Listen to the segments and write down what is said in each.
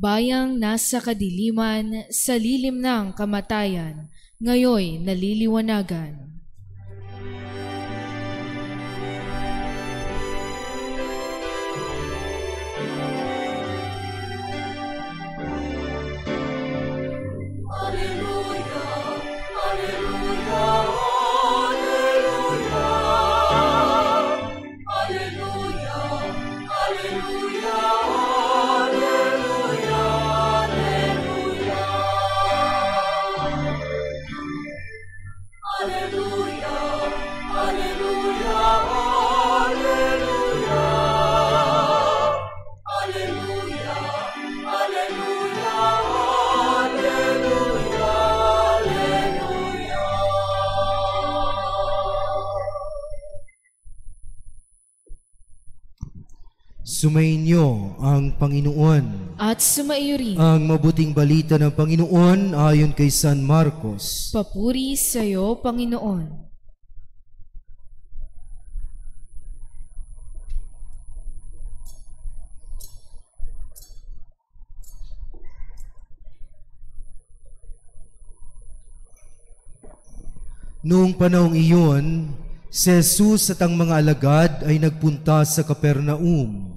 Bayang nasa kadiliman, sa lilim ng kamatayan, ngayoy naliliwanagan. Sumainyo ang Panginoon. At sumaiyo rin. Ang mabuting balita ng Panginoon ayon kay San Marcos. Papuri sa iyo, Panginoon. Noong panahong iyon, si Jesus at ang mga alagad ay nagpunta sa Capernaum.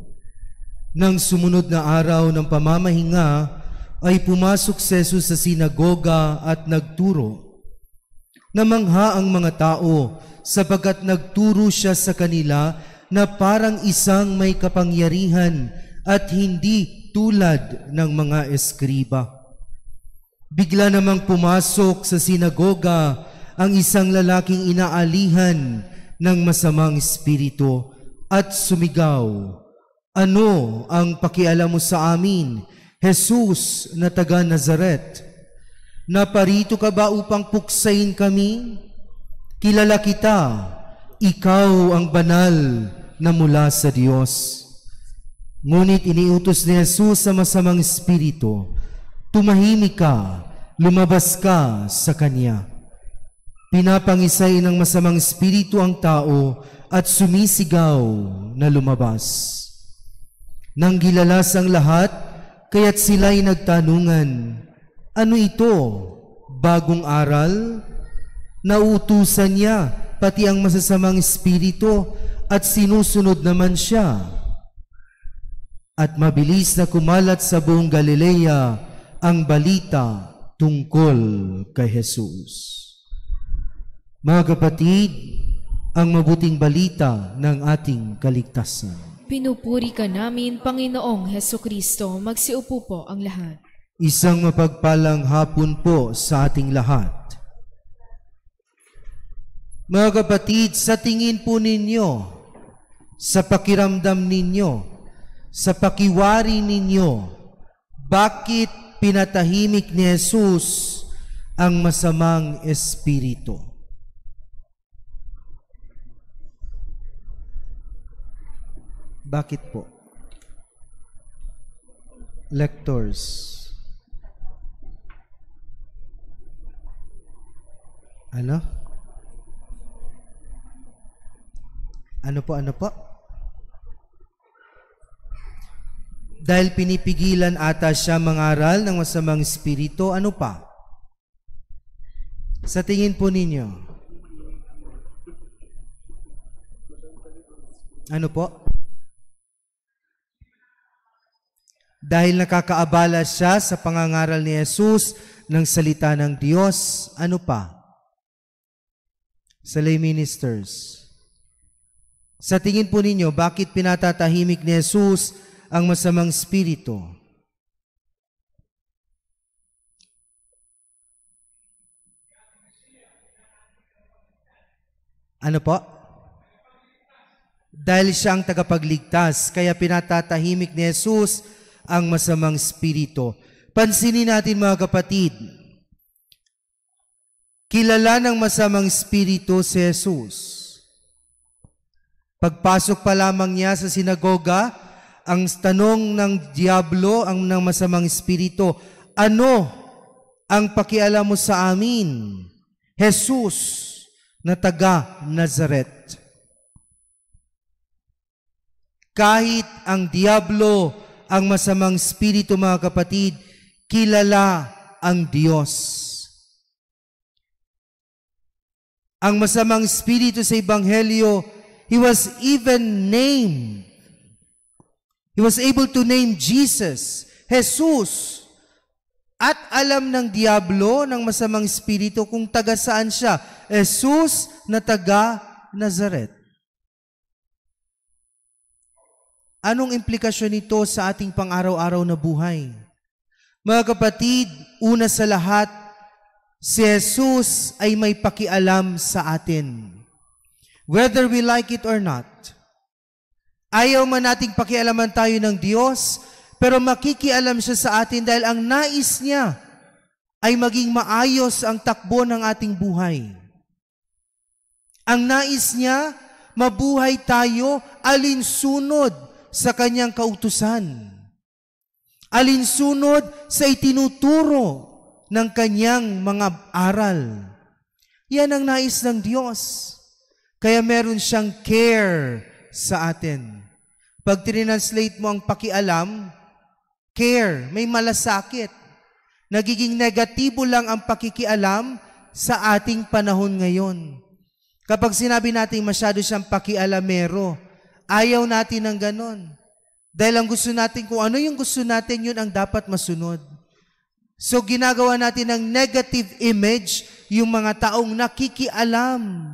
Nang sumunod na araw ng pamamahinga, ay pumasok si Jesus sa sinagoga at nagturo. Namangha ang mga tao sapagkat nagturo siya sa kanila na parang isang may kapangyarihan at hindi tulad ng mga eskriba. Bigla namang pumasok sa sinagoga ang isang lalaking inaalihan ng masamang espiritu at sumigaw, "Ano ang pakialam mo sa amin, Jesus na taga Nazaret? Naparito ka ba upang puksain kami? Kilala kita, ikaw ang banal na mula sa Diyos." Ngunit iniutos ni Jesus sa masamang espiritu, "Tumahimik ka, lumabas ka sa kanya." Pinapangisay ng masamang espiritu ang tao at sumisigaw na lumabas. Nang gilalas ang lahat, kaya't sila'y nagtanungan, "Ano ito? Bagong aral?" Nauutusan niya pati ang masasamang espiritu at sinusunod naman siya. At mabilis na kumalat sa buong Galilea ang balita tungkol kay Jesus. Mga kapatid, ang mabuting balita ng ating kaligtasan. Pinupuri ka namin, Panginoong Hesukristo. Magsiupo po ang lahat. Isang mapagpalang hapon po sa ating lahat. Mga kapatid, sa tingin po ninyo, sa pakiramdam ninyo, sa pakiwari ninyo, bakit pinatahimik ni Jesus ang masamang espiritu? Bakit po? Lectors. Ano? Ano po? Dahil pinipigilan ata siya mangaral ng masamang espiritu, ano pa? Sa tingin po ninyo? Ano po? Dahil nakakaabala siya sa pangangaral ni Jesus ng salita ng Diyos, ano pa? Sa lay ministers. Sa tingin po ninyo, bakit pinatatahimik ni Jesus ang masamang espiritu? Ano po? Dahil siya ang tagapagligtas, kaya pinatatahimik ni Jesus ang masamang espiritu. Pansinin natin mga kapatid, kilala ng masamang espiritu si Jesus. Pagpasok pa lamang niya sa sinagoga, ang tanong ng diablo, ang ng masamang espiritu, "Ano ang pakialam mo sa amin, Jesus na taga Nazaret?" Kahit ang diablo ang masamang espiritu, mga kapatid, kilala ang Diyos. Ang masamang espiritu sa Ebanghelyo, he was even named. He was able to name Jesus, Jesus. At alam ng diablo, ng masamang espiritu, kung taga saan siya. Jesus na taga Nazaret. Anong implikasyon nito sa ating pang-araw-araw na buhay? Mga kapatid, una sa lahat, si Jesus ay may pakialam sa atin. Whether we like it or not. Ayaw man nating pakialaman tayo ng Diyos, pero makikialam siya sa atin dahil ang nais niya ay maging maayos ang takbo ng ating buhay. Ang nais niya, mabuhay tayo alinsunod sa kanyang kautusan. Alinsunod sa itinuturo ng kanyang mga aral. Yan ang nais ng Diyos. Kaya meron siyang care sa atin. Pag trinanslate mo ang pakialam, care, may malasakit. Nagiging negatibo lang ang pakikialam sa ating panahon ngayon. Kapag sinabi natin masyado siyang pakialamero, ayaw natin ng ganon. Dahil ang gusto natin, kung ano yung gusto natin, yun ang dapat masunod. So ginagawa natin ng negative image yung mga taong nakikialam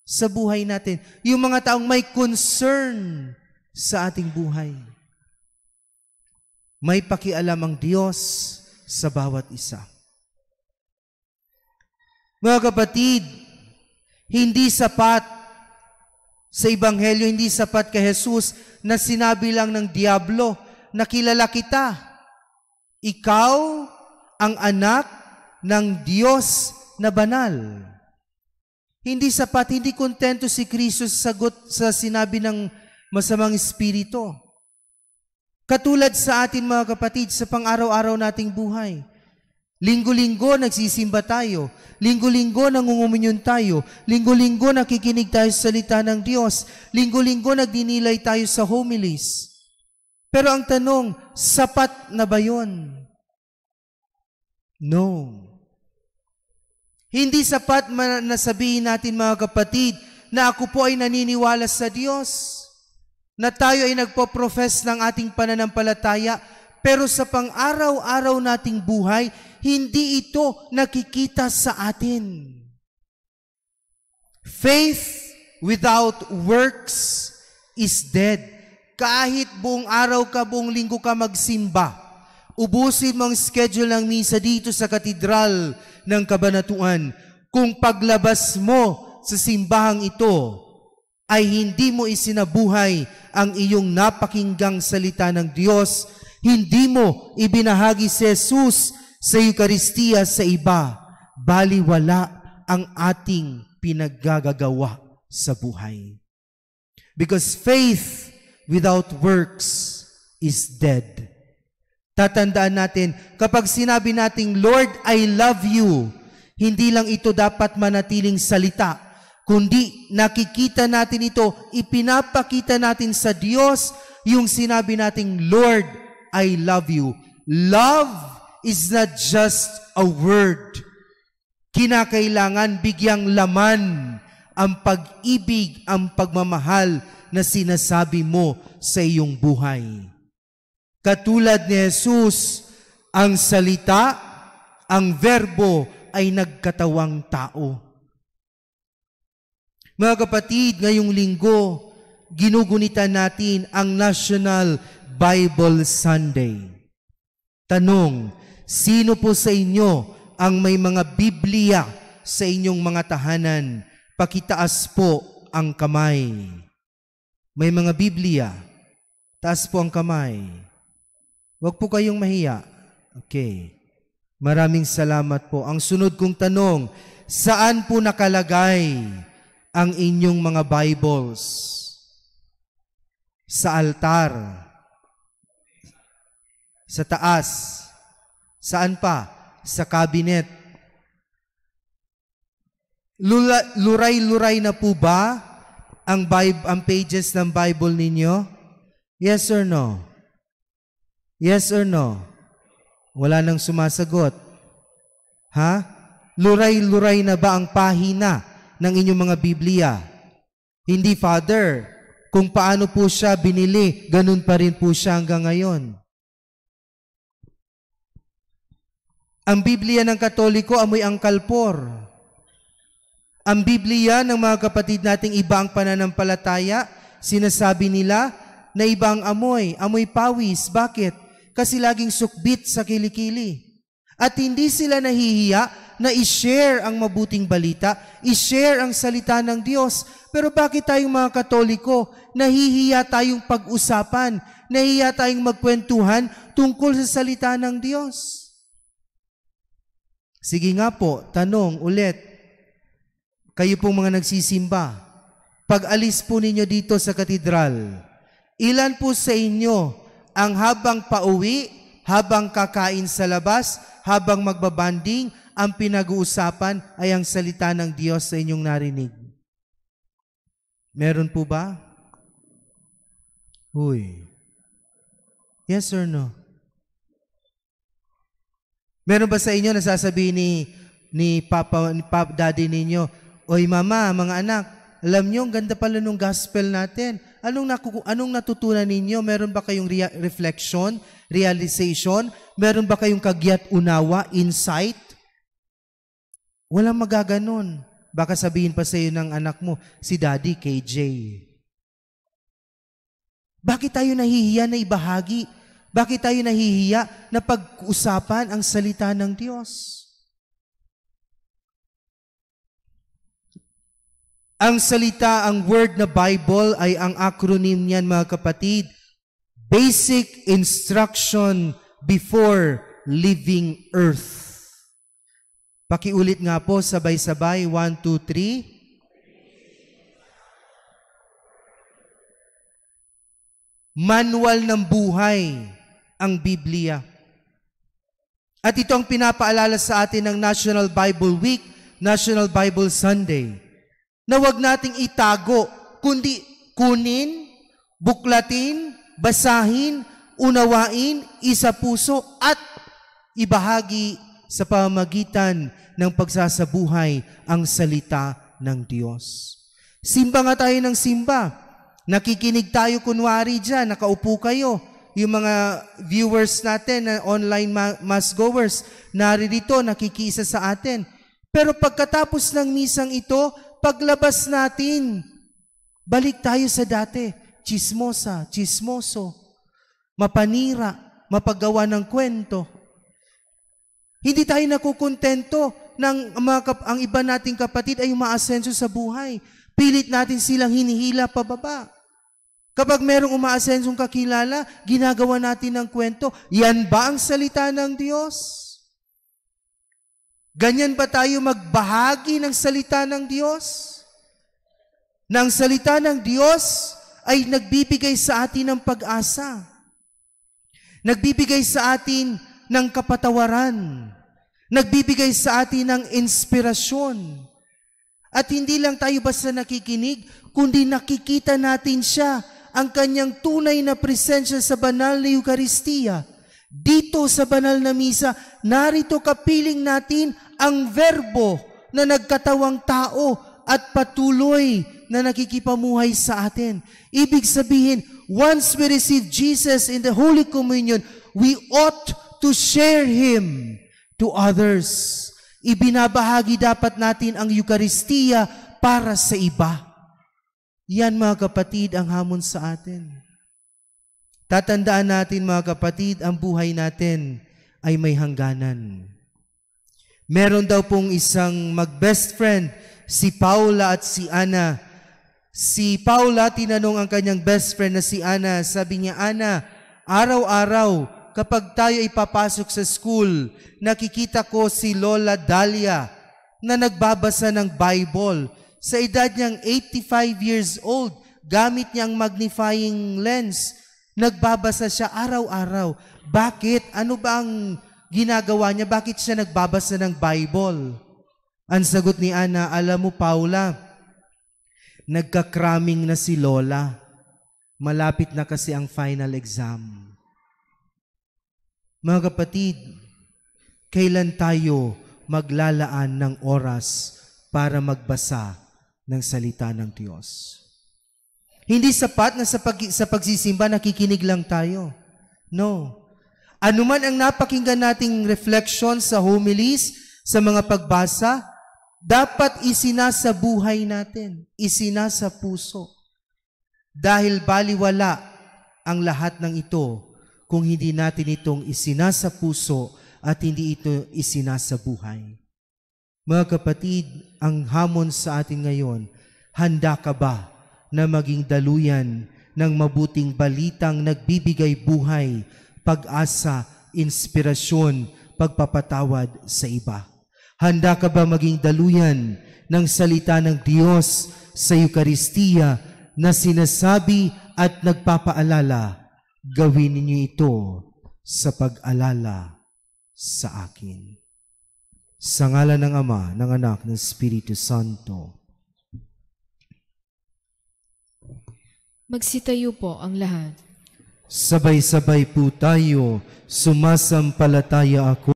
sa buhay natin. Yung mga taong may concern sa ating buhay. May pakialam ang Diyos sa bawat isa. Mga kapatid, hindi sapat sa Ebanghelyo, hindi sapat kay Jesus na sinabi lang ng diablo na kilala kita. Ikaw ang anak ng Diyos na banal. Hindi sapat, hindi kontento si Kristo sa sagot sa sinabi ng masamang espiritu. Katulad sa atin mga kapatid, sa pang-araw-araw nating buhay. Linggo-linggo nagsisimba tayo. Linggo-linggo nangunguminyon tayo. Linggo-linggo nakikinig tayo sa salita ng Diyos. Linggo-linggo nagdinilay tayo sa homilies. Pero ang tanong, sapat na ba yun? No. Hindi sapat na sabihin natin mga kapatid na ako po ay naniniwala sa Diyos. Na tayo ay nagpo-profess ng ating pananampalataya. Pero sa pang-araw-araw nating buhay, hindi ito nakikita sa atin. Faith without works is dead. Kahit buong araw ka, buong linggo ka magsimba, ubusin mo ang schedule ng misa dito sa katedral ng Kabanatuan. Kung paglabas mo sa simbahang ito, ay hindi mo isinabuhay ang iyong napakinggang salita ng Diyos, hindi mo ibinahagi si Jesus sa Eucharistia sa iba, baliwala ang ating pinaggagawa sa buhay. Because faith without works is dead. Tatandaan natin, kapag sinabi nating, Lord, I love you, hindi lang ito dapat manatiling salita, kundi nakikita natin ito, ipinapakita natin sa Diyos yung sinabi nating, Lord, I love you. Love is not just a word. Kinakailangan bigyang laman ang pag-ibig, ang pagmamahal na sinasabi mo sa iyong buhay. Katulad ni Jesus, ang salita, ang verbo ay nagkatawang tao. Mga kapatid, ngayong linggo, ginugunitan natin ang National Bible Sunday. Tanong, sino po sa inyo ang may mga Biblia sa inyong mga tahanan? Pakitaas po ang kamay. May mga Biblia. Taas po ang kamay. Huwag po kayong mahiya. Okay. Maraming salamat po. Ang sunod kong tanong, saan po nakalagay ang inyong mga Bibles? Sa altar. Sa taas. Saan pa? Sa cabinet. Luray-luray na po ba ang pages ng Bible ninyo? Yes or no? Yes or no? Wala nang sumasagot. Ha? Luray-luray na ba ang pahina ng inyong mga Biblia? Hindi, Father. Kung paano po siya binili, ganun pa rin po siya hanggang ngayon. Ang Biblia ng Katoliko, amoy angkalpor. Ang Biblia ng mga kapatid nating iba ang pananampalataya, sinasabi nila na iba ang amoy pawis. Bakit? Kasi laging sukbit sa kilikili. At hindi sila nahihiya na i-share ang mabuting balita, i-share ang salita ng Diyos. Pero bakit tayong mga Katoliko, nahihiya tayong pag-usapan, nahihiya tayong magkwentuhan tungkol sa salita ng Diyos? Sige nga po, tanong ulit. Kayo pong mga nagsisimba, pag alis po ninyo dito sa katedral, ilan po sa inyo ang habang pauwi, habang kakain sa labas, habang magbabanding, ang pinag-uusapan ay ang salita ng Diyos sa inyong narinig? Meron po ba? Uy. Yes or no? Meron ba sa inyo nasasabihin ni Papa, Daddy ninyo, Oy Mama, mga anak, alam nyo, ang ganda pala nung gospel natin. Anong natutunan ninyo? Meron ba kayong reflection, realization? Meron ba kayong kagyat unawa, insight? Walang magaganon. Baka sabihin pa sa iyo ng anak mo, si Daddy KJ. Bakit tayo nahihiya na ibahagi? Bakit tayo nahihiya na pag-usapan ang salita ng Diyos? Ang salita, ang word na Bible ay ang acronym niyan, mga kapatid. Basic Instruction Before Leaving Earth. Pakiulit nga po, sabay-sabay, 1, 2, 3. Manual ng buhay ang Biblia. At ito ang pinapaalala sa atin ng National Bible Week, National Bible Sunday, na huwag nating itago, kundi kunin, buklatin, basahin, unawain, isa puso, at ibahagi sa pamamagitan ng pagsasabuhay ang salita ng Diyos. Simba nga tayo ng simba. Nakikinig tayo kunwari dyan, nakaupo kayo. Yung mga viewers natin, na online mass goers, naririto, nakikisa sa atin. Pero pagkatapos ng misang ito, paglabas natin, balik tayo sa dati. Chismosa, chismoso, mapanira, mapagawa ng kwento. Hindi tayo nakukontento ng ang iba nating kapatid ay umaasenso sa buhay. Pilit natin silang hinihila pababa. Kapag merong umaasensong kakilala, ginagawa natin ng kwento. Yan ba ang salita ng Diyos? Ganyan ba tayo magbahagi ng salita ng Diyos? Nang salita ng Diyos ay nagbibigay sa atin ng pag-asa. Nagbibigay sa atin ng kapatawaran. Nagbibigay sa atin ng inspirasyon. At hindi lang tayo basta nakikinig, kundi nakikita natin siya, ang kanyang tunay na presensya sa banal na Eucharistia. Dito sa banal na misa, narito kapiling natin ang verbo na nagkatawang tao at patuloy na nakikipamuhay sa atin. Ibig sabihin, once we receive Jesus in the Holy Communion, we ought to share Him to others. Ibinabahagi dapat natin ang Eucharistia para sa iba. Yan, mga kapatid, ang hamon sa atin. Tatandaan natin, mga kapatid, ang buhay natin ay may hangganan. Meron daw pong isang mag-best friend, si Paula at si Ana. Si Paula, tinanong ang kanyang best friend na si Ana. Sabi niya, Ana, araw-araw, kapag tayo ay papasok sa school, nakikita ko si Lola Dalia na nagbabasa ng Bible. Sa edad niyang 85 years old, gamit niyang magnifying lens, nagbabasa siya araw-araw. Bakit? Ano ba ang ginagawa niya? Bakit siya nagbabasa ng Bible? Ang sagot ni Ana, alam mo Paula, nagka-cramming na si Lola. Malapit na kasi ang final exam. Mga kapatid, kailan tayo maglalaan ng oras para magbasa ng salita ng Diyos? Hindi sapat na sa pagsisimba nakikinig lang tayo. No. Ano man ang napakinggan nating reflection sa homilies, sa mga pagbasa, dapat isinasa buhay natin, isinasa puso. Dahil baliwala ang lahat ng ito kung hindi natin itong isinasa puso at hindi ito isinasa buhay. Mga kapatid, ang hamon sa atin ngayon, handa ka ba na maging daluyan ng mabuting balitang nagbibigay buhay, pag-asa, inspirasyon, pagpapatawad sa iba? Handa ka ba maging daluyan ng salita ng Diyos sa Eukaristiya na sinasabi at nagpapaalala, gawin ninyo ito sa pag-alala sa akin? Sa ngalan ng Ama, ng Anak, ng Espiritu Santo. Magsitayo po ang lahat. Sabay-sabay po tayo, sumasampalataya ako